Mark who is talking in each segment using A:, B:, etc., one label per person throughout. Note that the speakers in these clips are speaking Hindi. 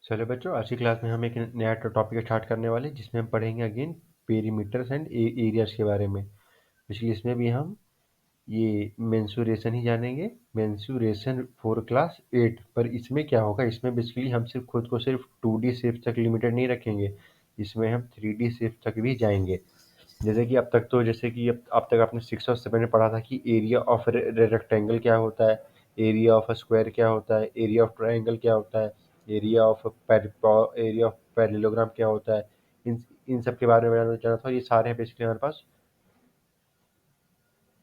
A: चलो बच्चों, आज की क्लास में हम एक नया टॉपिक स्टार्ट करने वाले हैं जिसमें हम पढ़ेंगे अगेन पेरीमीटर्स एंड एरियाज के बारे में। इसलिए इसमें भी हम ये मेंसुरेशन ही जानेंगे, मेंसुरेशन फॉर क्लास 8। पर इसमें क्या होगा, इसमें बेसिकली हम सिर्फ खुद को सिर्फ 2D शेप तक लिमिटेड नहीं रखेंगे, इसमें हम 3D शेप तक भी जाएंगे। जैसे कि अब तक आपने 6 और 7 में पढ़ा था कि एरिया ऑफ रेक्टेंगल क्या होता है, एरिया ऑफ स्क्वायर क्या होता है, एरिया ऑफ ट्राइंगल क्या होता है, एरिया ऑफ पैरेललोग्राम क्या होता है। इन इन सब के बारे में जानना चाह था। ये सारे हैं बेसिकली हमारे पास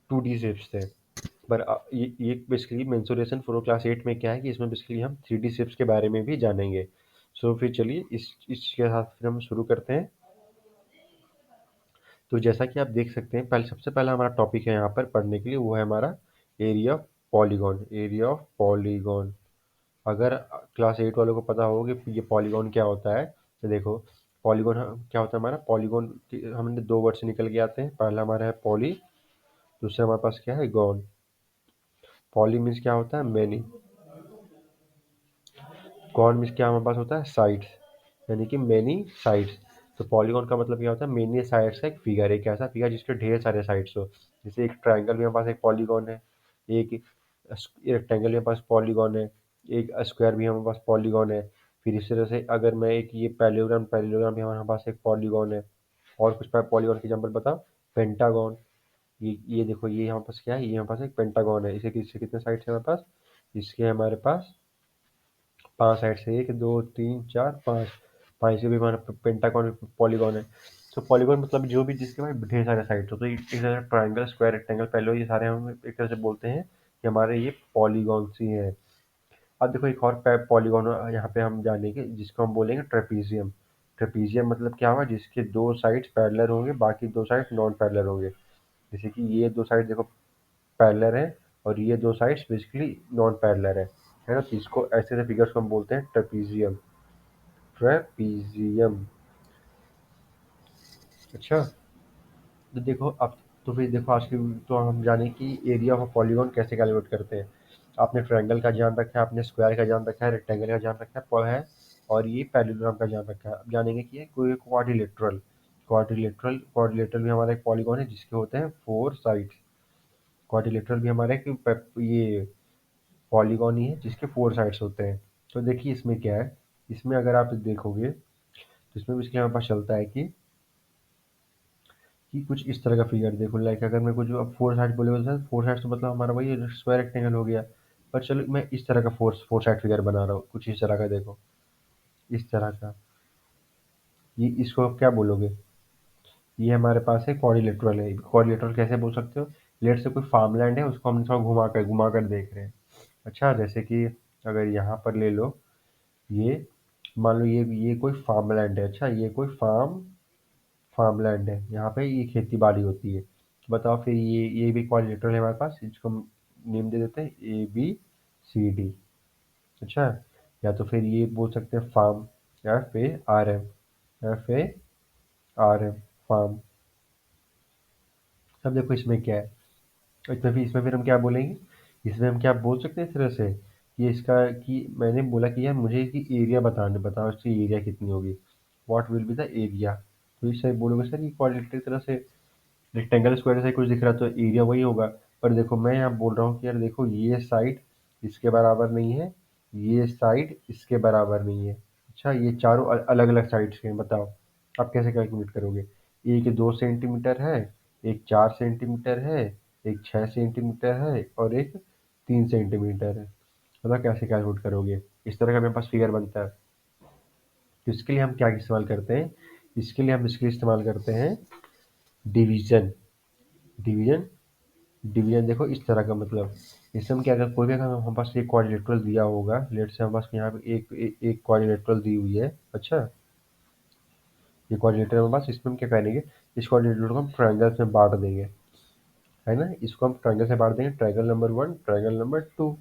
A: 2D शेप्स थे। पर ये बेसिकली मेंसुरेशन फॉर क्लास 8 में क्या है कि इसमें बेसिकली हम 3D शेप्स के बारे में भी जानेंगे। सो फिर चलिए इसके साथ फिर हम शुरू करते हैं। तो जैसा कि आप देख सकते हैं, सबसे पहला हमारा टॉपिक है यहाँ पर पढ़ने के लिए, वो है हमारा area of polygon. Area of polygon, अगर क्लास 8 वालों को पता हो कि ये पॉलीगॉन क्या होता है, तो देखो पॉलीगॉन क्या होता है। हमारा पॉलीगॉन हमने दो वर्ड से निकल के आते हैं। पहला हमारा है पॉली, दूसरा हमारे पास क्या है, गॉन। पॉली मीन्स क्या होता है, मैनी। गॉन मीन्स क्या हमारे पास होता है, साइड्स, यानी कि मैनी साइड्स। तो पॉलीगॉन का मतलब क्या होता है, मेनी साइड्स का एक फिगर, एक ऐसा फिगर जिसके ढेर सारे साइड्स हो। जैसे एक ट्राइंगल में हमारे पास एक पॉलीगॉन है, एक रेक्टेंगल में हमारे पास पॉलीगॉन है, एक स्क्वायर भी हमारे पास पॉलीगॉन है। फिर इस तरह से अगर मैं एक ये पैरेललोग्राम पैरेललोग्राम भी हमारे पास एक पॉलीगॉन है। और कुछ पॉलीगॉन के एग्जाम्पल बताओ। पेंटागॉन, ये देखो, ये हमारे पास क्या है, ये हमारे पास एक पेंटागॉन है। इसे कितने साइड्स है हमारे पास, इसके हमारे पास 5 साइड से, 1 2 3 4 5, 5 से भी हमारा पेंटागन पॉलीगॉन है। तो पॉलीगॉन मतलब जो भी जिसके पास ढेर सारे साइड हो। तो एक तरह से ट्राइंगल, स्क्वायर, रेक्टेंगल, पहले ये सारे हम एक तरह से बोलते हैं कि हमारे ये पॉलीगॉन्स ही हैं। अब देखो एक और पॉलीगॉन यहाँ पे हम जानेंगे जिसको हम बोलेंगे ट्रेपीजियम। ट्रेपीजियम मतलब क्या होगा, जिसके दो साइड्स पैरेलल होंगे, बाकी दो साइड नॉन पैरेलल होंगे। जैसे कि ये दो साइड देखो पैरेलल है, और ये दो साइड्स बेसिकली नॉन पैरेलल है ना। तो इसको ऐसे ऐसे फिगर्स को हम बोलते हैं ट्रेपीजियम। ट्रेपीजियम, अच्छा। तो देखो अब, तो फिर देखो आज की, तो हम जाने कि एरिया ऑफ पॉलीगॉन कैसे कैलकुलेट करते हैं। आपने ट्रायंगल का जान रखा है, आपने स्क्वायर का जान रखा है, रेक्टेंगल का जान रखा है और ये पैरेललोग्राम का जान रखा है। अब जानेंगे कि कोई क्वाड्रिलेटरल। क्वाड्रिलेटरल क्वाड्रिलेटरल भी हमारा एक पॉलीगॉन है जिसके होते हैं 4 साइड्स। क्वाड्रिलेटरल भी हमारे ये पॉलीगॉन ही है जिसके 4 साइड्स होते हैं। तो देखिए इसमें क्या है, इसमें अगर आप देखोगे तो इसमें भी इसके हमारे पास चलता है कि कुछ इस तरह का फिगर देखो। लाइक अगर मैं कुछ अब 4 साइड बोले सर, 4 साइड तो मतलब हमारा वही स्क्वायर रेक्टेंगल हो गया। पर चलो मैं इस तरह का 4 साइड फिगर बना रहा हूँ, कुछ इस तरह का देखो, इस तरह का। ये इसको आप क्या बोलोगे, ये हमारे पास है क्वाड्रिलेटरल है। क्वाड्रिलेटरल कैसे बोल सकते हो, लेट से कोई फार्मलैंड है, उसको हम थोड़ा घुमा कर देख रहे हैं। अच्छा, जैसे कि अगर यहाँ पर ले लो, ये मान लो ये कोई फार्मलैंड है। अच्छा, ये कोई फार्मलैंड है, यहाँ पे ये खेती बाड़ी होती है। तो बताओ फिर ये भी क्वाड्रिलेटरल है हमारे पास, इसको हम नेम दे देते हैं ABCD। अच्छा, या तो फिर ये बोल सकते हैं फार्म, FARM, FARM, फार्म। अब देखो इसमें क्या है, इसमें फिर हम क्या बोलेंगे, इसमें हम क्या बोल सकते हैं इस तरह से कि इसका, कि मैंने बोला कि यार मुझे इसकी एरिया बताओ इसकी एरिया कितनी होगी, what will be the area. तो इससे बोलोगे सर ये क्वाड्रिलेटरल की तरह से रेक्टेंगल स्क्वायर से कुछ दिख रहा है तो एरिया वही होगा। पर देखो मैं यहाँ बोल रहा हूँ कि यार देखो ये साइड इसके बराबर नहीं है, ये साइड इसके बराबर नहीं है। अच्छा, ये चारों अलग अलग साइड्स के हैं, बताओ आप कैसे कैलकुलेट करोगे। एक 2 सेंटीमीटर है, एक 4 सेंटीमीटर है, एक 6 सेंटीमीटर है और एक 3 सेंटीमीटर है। बताओ कैसे कैलकुलेट करोगे। इस तरह का मेरे पास फिगर बनता है। तो इसके लिए हम क्या इस्तेमाल करते हैं, इसके लिए हम इसके लिए इस्तेमाल करते हैं डिवीजन। डिवीजन डिवीजन देखो इस तरह का, मतलब इससे हम क्या, अगर कोई भी, अगर हमारे पास एक क्वाड्रिलेटरल दिया होगा, लेट से हमारे पास यहाँ पे एक क्वाड्रिलेटरल दी हुई है। अच्छा, ये क्वाड्रिलेटरल हमारे पास, इसमें हम क्या करेंगे, इस क्वाड्रिलेटरल को हम ट्रायंगल्स में बांट देंगे, है ना। इसको हम ट्रायंगल से बांट देंगे, ट्रायंगल नंबर 1, ट्रायंगल नंबर 2।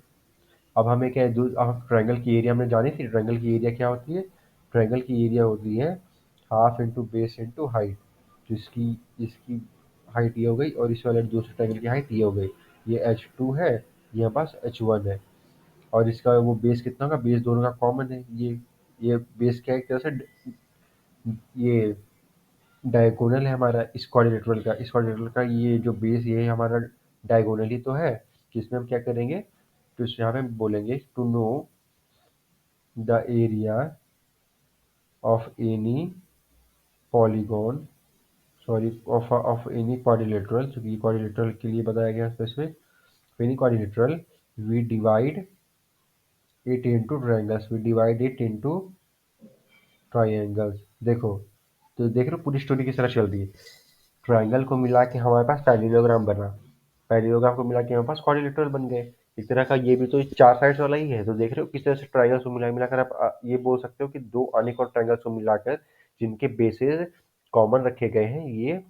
A: अब हमें क्या है, अब ट्रायंगल की एरिया हमने जानी थी। ट्रायंगल की एरिया क्या होती है, ट्रायंगल की एरिया होती है half into base into height. तो इसकी इसकी हाइट ये हो गई, और इस वाले दूसरे ट्रायंगल की हाइट ये हो गई। ये H2 है, ये हमारे पास H1 है। और इसका वो बेस कितना होगा, बेस दोनों का कॉमन है, ये ये बेस क्या है, एक तरह से ये डायगोनल है हमारा इस क्वाड्रिलेटरल का, ये जो बेस ये हमारा डायगोनल ही तो है। कि इसमें हम क्या करेंगे, तो इस यहाँ पे हम बोलेंगे to know the area of any polygon, sorry of any quadrilateral, क्योंकि क्वाड्रिलेटरल के लिए बताया गया specific, any quadrilateral we divide it into triangles, we divide it into triangles. देखो, तो देख रहे हो पूरी स्टोरी किस तरह चल रही है। ट्रायंगल को मिला के हमारे पास पैरेललोग्राम बना, पैरेललोग्राम को मिला के हमारे पास क्वाड्रिलेटरल बन गए। एक तरह का ये भी तो चार साइड्स वाला ही है। तो देख रहे हो किस तरह से ट्रायंगल्स को मिला मिलाकर आप ये बोल सकते हो कि दो अनेक और ट्रायंगल्स को मिलाकर जिनके बेसिस कॉमन रखे गए हैं, ये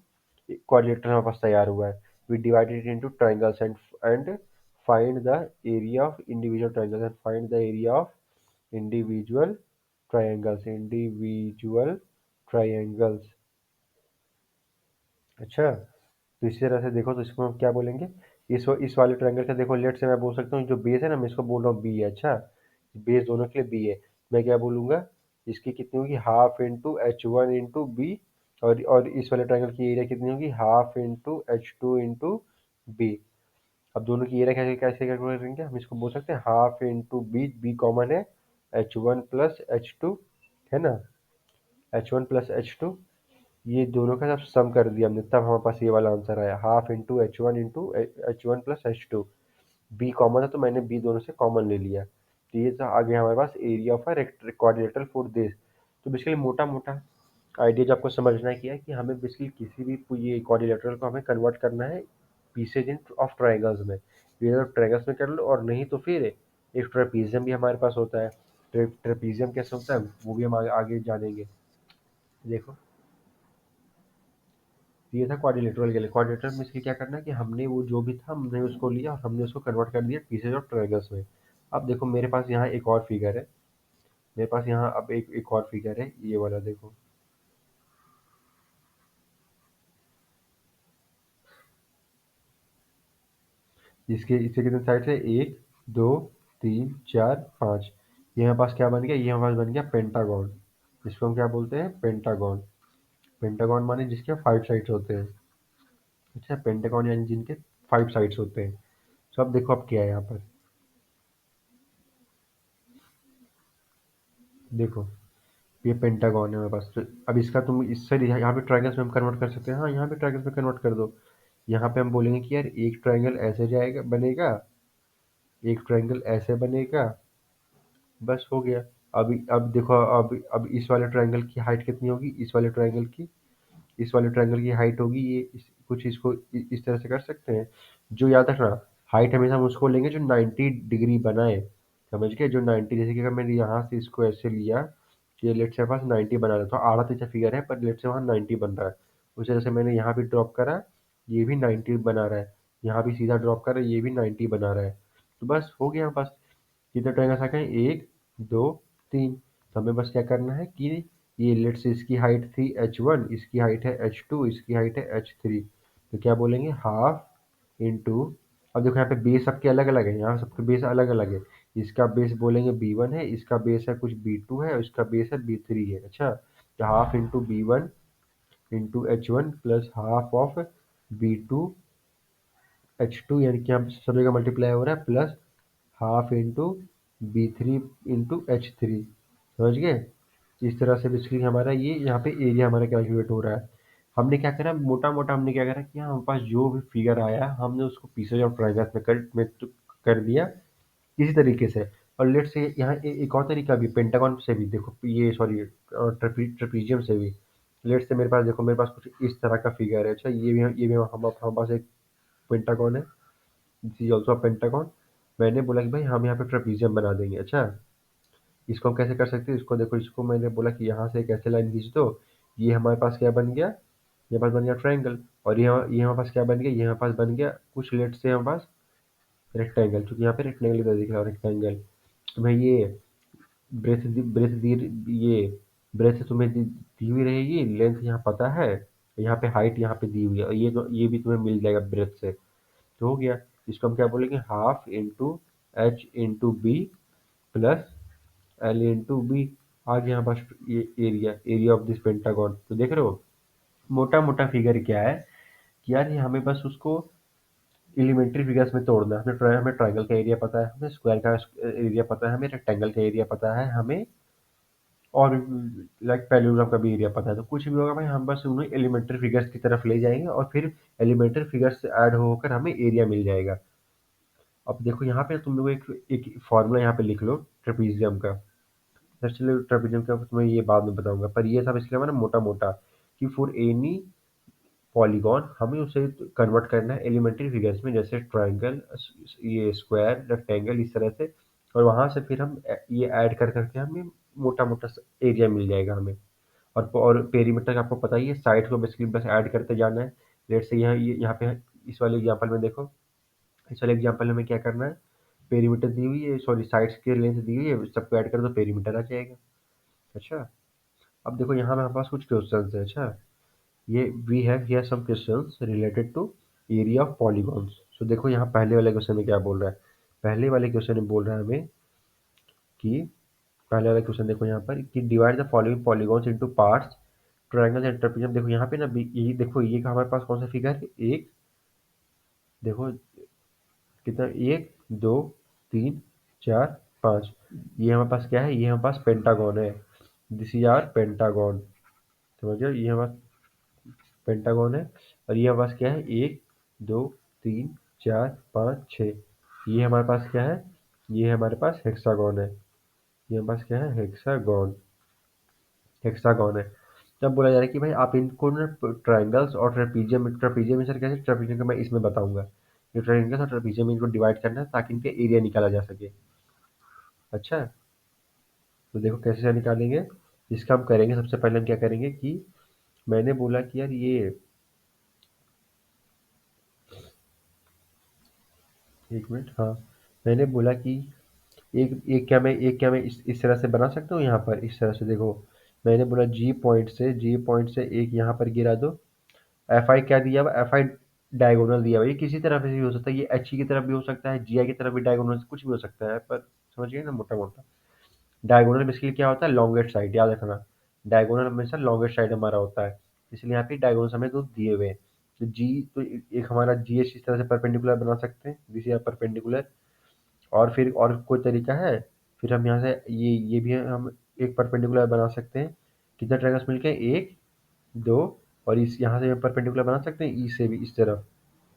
A: क्वाड्रिलेटरल हमारे पास तैयार हुआ है। We divided it into triangles and find the area of individual triangles, and find the area of individual triangles. अच्छा, तो इसी तरह से देखो, तो इसको हम क्या बोलेंगे, इस वाले ट्रायंगल का देखो, लेट से मैं बोल सकता हूँ जो बेस है ना, मैं इसको बोल रहा हूँ बी है। अच्छा, बेस दोनों के लिए बी है। मैं क्या बोलूंगा, इसकी कितनी होगी, half into H one into B, और इस वाले ट्रायंगल की एरिया कितनी होगी, half into H two into B. अब दोनों की एरिया कैसे कैसे कैलकुलेट करेंगे, हम इसको बोल सकते हैं half into B, B common है, H one plus H two, है ना, H one plus H two, ये दोनों का जब सम कर दिया हमने, तब हमारे पास ये वाला आंसर आया, half into H one plus H two. B common है तो मैंने बी दोनों से कॉमन ले लिया, तो ये था आ गया हमारे पास area of a quadrilateral for this. तो बेसिकली मोटा मोटा आइडिया जो आपको समझना है कि है कि हमें बेसिकली किसी भी ये क्वाड्रिलेटरल को हमें कन्वर्ट करना है पीसेज इन ऑफ ट्रायंगल्स में। ये ट्रायंगल्स में कर लो, और नहीं तो फिर एक ट्रेपीजियम भी हमारे पास होता है। ट्रेपीजियम कैसे होता है वो भी हम आगे जानेंगे। देखो, ये था क्वाड्रिलेटरल के लिए। क्वाड्रिलेटरल में इसलिए क्या करना है कि हमने वो जो भी था हमने उसको लिया और हमने उसको कन्वर्ट कर दिया पीसेज ऑफ ट्रायंगल्स में। अब देखो मेरे पास यहाँ एक और फिगर है, मेरे पास यहाँ अब एक और फिगर है, ये वाला देखो। इसके इसके कितने साइड है, एक, दो, तीन, चार, पाँच। ये हमारे पास क्या बन गया, ये हमारे पास बन गया पेंटागन। इसको हम क्या बोलते हैं, पेंटागन। पेंटागन माने जिसके 5 साइड्स होते हैं। अच्छा, पेंटागन यानी जिनके 5 साइड्स होते हैं। तो अब देखो अब क्या है यहाँ पर, देखो ये पेंटागन है हमारे पास। तो अब इसका तुम इससे यहाँ पे ट्रायंगल्स में हम कन्वर्ट कर सकते हैं, हाँ यहाँ पे ट्रायंगल्स में कन्वर्ट कर दो। यहाँ पे हम बोलेंगे कि यार एक ट्रायंगल ऐसे जाएगा बनेगा, एक ट्रायंगल ऐसे बनेगा, बस हो गया। अब देखो, अब इस वाले ट्रायंगल की हाइट कितनी होगी, इस वाले ट्रायंगल की हाइट होगी ये कुछ इसको इस तरह से कर सकते हैं। जो याद रखना, हाइट हमेशा हम उसको लेंगे जो 90 डिग्री बनाए, समझ गए, जो 90, जैसे कि अगर मैंने यहाँ से इसको ऐसे लिया, ये लेट से पास 90 बना रहा है, तो आधा तीसरा फिगर है पर लेट से वहाँ 90 बन रहा है। उसी तरह से मैंने यहाँ भी ड्रॉप करा, ये भी 90 बना रहा है, यहाँ भी सीधा ड्रॉप करा, ये भी 90 बना रहा है। तो बस हो गया बस। कितने ट्रायंगल्स आ गए, एक, दो, तीन। तो हमें बस क्या करना है कि ये लेट से इसकी हाइट थी एच वन, इसकी हाइट है एच टू, इसकी हाइट है एच थ्री। तो क्या बोलेंगे, हाफ इंटू, अब देखो यहाँ पे बेस सबके अलग अलग है, यहाँ सबके बेस अलग अलग है। इसका बेस बोलेंगे बी वन है, इसका बेस है कुछ बी टू है, और इसका बेस है बी थ्री है। अच्छा, तो half into B one into H one plus half of B two H two, यानी कि यहाँ पे सभी का मल्टीप्लाई हो रहा है, plus half into B three into H three. समझ गए, इस तरह से बेसिकली हमारा ये यहाँ पे एरिया हमारा कैलकुलेट हो रहा है। हमने क्या करा, मोटा मोटा हमने क्या करा कि हमारे पास जो भी फिगर आया हमने उसको पीसेज ऑफ ट्रायंगल्स कर दिया इसी तरीके से। और लेट से यहाँ एक और तरीका भी, पेंटागन से भी देखो, ये सॉरी ट्रेपीजियम से भी। लेट से मेरे पास देखो, मेरे पास कुछ इस तरह का फिगर है। अच्छा, ये भी हमारे पास एक पेंटागन है, दिस इज ऑल्सो पेंटागन। मैंने बोला कि भाई हम यहाँ पे ट्रेपीजियम बना देंगे। अच्छा, इसको हम कैसे कर सकते हैं, इसको देखो, इसको मैंने बोला कि यहाँ से एक ऐसे लाइन खींच दो। ये हमारे पास क्या बन गया, ये पास बन गया ट्रायंगल। और ये हमारे पास क्या बन गया, ये हमारे पास बन गया कुछ लेट से हमारे पास रेक्टेंगल, क्योंकि यहाँ पे रेक्टेंगल की तरह दिख रहा है रेक्टेंगल। तो भाई ये ब्रेथ दी ये ब्रेथ तुम्हें दी हुई रहेगी, लेंथ यहाँ पता है, यहाँ पे हाइट यहाँ पे दी हुई है, और ये भी तुम्हें मिल जाएगा ब्रेथ से। तो हो गया। इसको हम क्या बोलेंगे, half into H into B plus L into B. आ गया हमारे पास ये area, area of this pentagon. तो देख रहे हो मोटा मोटा फिगर क्या है कि यार ये हमें बस उसको एलिमेंट्री फिगर्स में तोड़ना है। हमें ट्राइंगल का एरिया पता है, हमें स्क्वायर का एरिया पता है, हमें रेक्टेंगल का एरिया पता है, हमें और लाइक पैरेललोग्राम का भी एरिया पता है। तो कुछ भी होगा भाई, हम बस उन्हें एलिमेंट्री फिगर्स की तरफ ले जाएंगे और फिर एलिमेंट्री फिगर्स से ऐड होकर हमें एरिया मिल जाएगा। अब देखो यहाँ पे तुम लोग एक फॉर्मूला यहाँ पे लिख लो ट्रेपीजियम का। सर चलो ट्रेपीजियम का तुम्हें ये बाद में बताऊंगा, पर ये सब इसलिए मैंने मोटा मोटा कि फॉर एनी पॉलीगॉन हमें उसे कन्वर्ट करना है एलिमेंट्री फिगर्स में, जैसे ट्राइंगल, ये स्क्वायर, रेक्टेंगल, इस तरह से। और वहां से फिर हम ये ऐड कर करके हमें मोटा मोटा एरिया मिल जाएगा हमें। और पेरीमीटर का आपको पता ही है, साइड को बेसिकली बस ऐड करते जाना है। लेट से यहाँ पे इस वाले एग्जांपल में देखो, इस वाले एग्जांपल में हमें क्या करना है, पेरीमीटर दी हुई है, सॉरी साइड्स की लेंथ दी हुई है, सबको ऐड कर दो पेरीमीटर आ जाएगा। अच्छा, अब देखो यहाँ हमारे पास कुछ क्वेश्चन है। अच्छा, ये we have here some questions related to area of polygons. So देखो यहाँ पहले वाले क्वेश्चन में क्या बोल रहा है। पहले वाले क्वेश्चन में बोल रहा है हमें कि पहले वाला क्वेश्चन देखो यहाँ पर कि divide the following polygons into parts triangle and trapezium. देखो यहाँ पे ना ये देखो ये हमारे पास कौन सा फिगर है, एक देखो कितना, एक दो तीन चार पाँच। ये हमारे पास क्या है, ये हमारे पास पेंटागन है। This is our pentagon. समझ रहे हो, ये हमारा पेंटागन है। और ये हमारे पास क्या है, एक दो तीन चार पाँच छः। ये हमारे पास क्या है, ये हमारे पास हेक्सागन है। ये हमारे पास क्या है, हेक्सागन। हेक्सागन है। तब बोला जा रहा है कि भाई आप इनको ना ट्राइंगल्स और ट्रेपीजियम, ट्रेपीजियम सर कैसे, ट्रेपीजियम का मैं इसमें बताऊंगा। ये ट्राइंगल्स और ट्रेपीजियम इनको डिवाइड करना है ताकि इनके एरिया निकाला जा सके। अच्छा, तो देखो कैसे निकालेंगे। इसका हम करेंगे, सबसे पहले हम क्या करेंगे कि मैंने बोला कि यार ये एक मिनट, हाँ मैंने बोला कि एक क्या मैं इस तरह से बना सकता हूँ यहाँ पर, इस तरह से देखो। मैंने बोला जी पॉइंट से एक यहाँ पर गिरा दो। एफ आई क्या दिया हुआ, एफ आई डायगोनल दिया हुआ। ये किसी तरफ से भी हो सकता है, ये एच ई की तरफ भी हो सकता है, जी आई की तरफ भी डायगोनल कुछ भी हो सकता है, पर समझ गए ना मोटा मोटा। डायगोनल बेसिकली क्या होता है, लॉन्गेस्ट साइड, याद रखना। डायगोनल हमेशा लॉन्गेस्ट साइड हमारा होता है, इसलिए यहाँ पे डायगोनल हमें दो दिए हुए हैं। तो जी, तो एक हमारा जी एच इस तरह से परपेंडिकुलर बना सकते हैं, दिस इज परपेंडिकुलर। और फिर और कोई तरीका है, फिर हम यहाँ से ये भी हम एक परपेंडिकुलर बना सकते हैं। कितने ट्रायंगल्स मिलके, एक दो, और इस यहाँ से परपेंडिकुलर बना सकते हैं, ई से भी इस तरफ,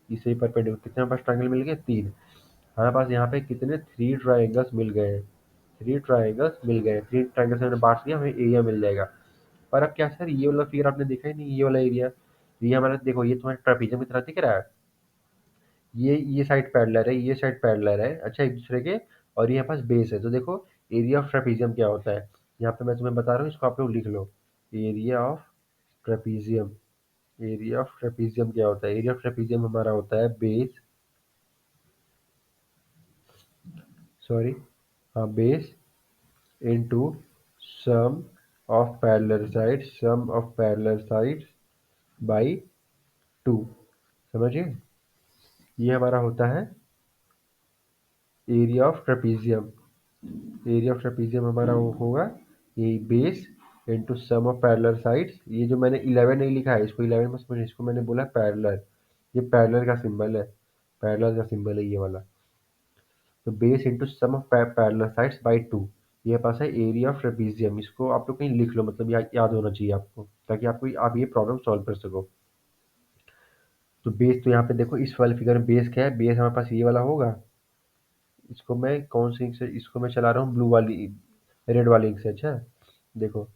A: ई से भी परपेंडिकुलर। कितने हमारे पास ट्रायंगल मिल गए, तीन। हमारे पास यहाँ पे कितने, थ्री ट्रायंगल्स मिल गए हैं। थ्री ट्रायंगल्स मिल गए, थ्री ट्रायंगल्स हमने बांट दिया, हमें एरिया मिल जाएगा। पर अब क्या सर, ये वाला फिगर आपने देखा ही नहीं, ये वाला एरिया। ये हमारा देखो, ये तुम्हारे ट्रापीजियम की तरह दिख रहा है। ये साइड पैरेलल है, ये साइड पैरेलल है, अच्छा एक दूसरे के। और ये हमारे पास बेस है। तो देखो एरिया ऑफ ट्रेपीजियम क्या होता है, यहाँ पे मैं तुम्हें बता रहा हूँ, इसको आप लोग लिख लो। Area of trapezium, area of trapezium क्या होता है, एरिया ऑफ ट्रेपीजियम हमारा होता है बेस, सॉरी, हाँ base into sum of parallel sides, sum of parallel sides by two. समझिए, ये हमारा होता है area of trapezium. Area of trapezium हमारा वो होगा ये base into sum of parallel sides. ये जो मैंने 11 नहीं लिखा है, इसको 11 मत समझिए, इसको मैंने बोला पैरेलल। ये पैरेलल का सिंबल है, पैरेलल का सिंबल है ये वाला। तो base into sum of parallel sides by two. ये पास है एरिया ऑफ ट्रेपीजियम। इसको आप लोग कहीं लिख लो, मतलब याद होना चाहिए आपको, ताकि आपको आप ये प्रॉब्लम सॉल्व कर सको। तो बेस, तो यहाँ पे देखो इस वाले फिगर में बेस क्या है, बेस हमारे पास ये वाला होगा। इसको मैं कौन सी इंक से, इसको मैं चला रहा हूँ ब्लू वाली, रेड वाली इंक से। अच्छा, देखो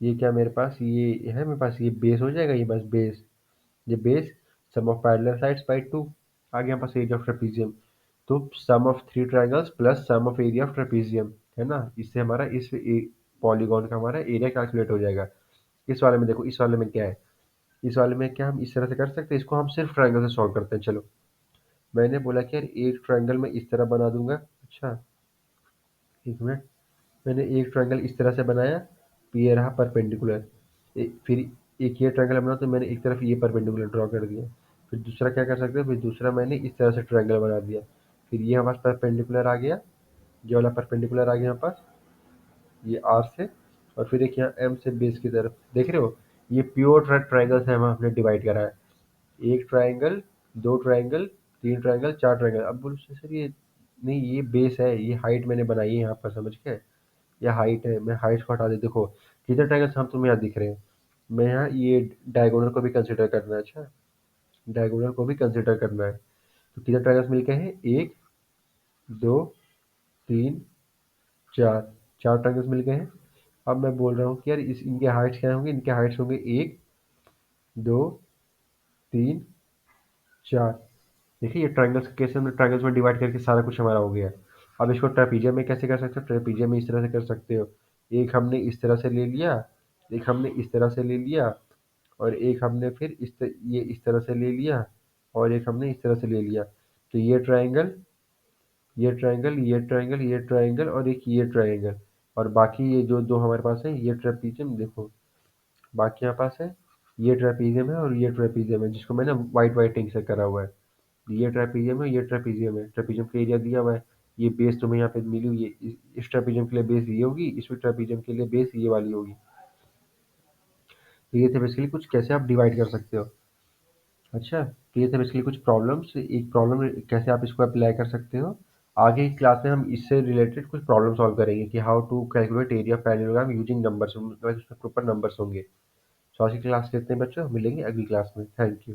A: ये क्या मेरे पास, ये है मेरे पास, ये बेस हो जाएगा, ये बस बेस, ये base sum of parallel sides by two. आ गया हमारे पास एरिया ऑफ ट्रेपीजियम। तो sum of three triangles plus sum of area of trapezium, है ना। इससे हमारा इस पॉलीगॉन का हमारा एरिया कैलकुलेट हो जाएगा। इस वाले में देखो, इस वाले में क्या है, इस वाले में क्या हम इस तरह से कर सकते हैं, इसको हम सिर्फ ट्रायंगल से सॉल्व करते हैं। चलो, मैंने बोला कि यार एक ट्रायंगल में इस तरह बना दूंगा। अच्छा, एक मिनट, मैंने एक ट्रायंगल इस तरह से बनाया, तो ये रहा परपेंडिकुलर। फिर एक ये ट्रायंगल बना, तो मैंने एक तरफ ये परपेंडिकुलर ड्रॉ कर दिया। फिर दूसरा क्या कर सकते हैं, फिर दूसरा मैंने इस तरह से ट्रायंगल बना दिया। फिर ये हमारे पास परपेंडिकुलर आ गया, ये वाला परपेंडिकुलर आ गया हमारे पास, ये आर से। और फिर एक यहाँ एम से बेस की तरफ देख रहे हो, ये प्योर ट्राइंगल है, वहाँ हमने डिवाइड करा है। एक ट्राइंगल, दो ट्राइंगल, तीन ट्राइंगल, चार ट्राइंगल। अब बोलो सर ये नहीं, ये बेस है, ये हाइट मैंने बनाई है यहाँ पर, समझ गए? ये हाइट है, मैं हाइट को हटा दे, देखो कितने ट्राइंगल्स हम तुम्हें यहाँ दिख रहे हैं। मैं यहाँ ये डायगोनल को भी कंसिडर करना है, अच्छा, डायगोनल को भी कंसिडर करना है। तो कितने ट्राइंगल्स मिल गए हैं? एक, दो, तीन, चार, चार ट्राइंगल्स मिल गए हैं। अब मैं बोल रहा हूँ कि यार इस इनके हाइट्स क्या होंगे? इनके हाइट्स होंगे एक, दो, तीन, चार। देखिए ये ट्राइंगल्स कैसे हमने ट्राइंगल्स में डिवाइड करके सारा कुछ हमारा हो गया। अब इसको ट्रेपीजियम में कैसे कर सकते हो? ट्रेपीजियम में इस तरह से कर सकते हो, एक हमने इस तरह से ले लिया, एक हमने इस तरह से ले लिया, और एक हमने फिर ये इस तरह से ले लिया, और एक हमने इस तरह से ले लिया। तो ये ट्राइंगल, ये ट्राइंगल, ये ट्राइंगल, ये ट्राइंगल, और एक ये ट्राइंगल, और बाकी ये जो दो हमारे पास है ये ट्रेपीजियम, देखो बाकी यहाँ पास है, ये ट्रेपीजियम है और ये ट्रेपीजियम है, जिसको मैंने वाइट वाइटिंग से करा हुआ है। ये ट्रेपीजियम है, ये ट्रेपीजियम है, ट्रेपीजियम का एरिया दिया हुआ है। ये बेस तुम्हें यहाँ पे मिली हुई है, इस ट्रेपीजियम के लिए बेस ये होगी, इस ट्रेपीजियम के लिए बेस ये वाली होगी। तो ये थे बेसिकली कुछ कैसे आप डिवाइड कर सकते हो। अच्छा, तो ये थे बेसिकली कुछ प्रॉब्लम्स, एक प्रॉब्लम कैसे आप इसको अप्लाई कर सकते हो। आगे की क्लास में हम इससे रिलेटेड कुछ प्रॉब्लम सॉल्व करेंगे कि how to calculate area of parallelogram using numbers, मतलब उसमें प्रॉपर नंबर्स होंगे। तो आज की क्लास लेते हैं बच्चों, मिलेंगे अगली क्लास में। Thank you.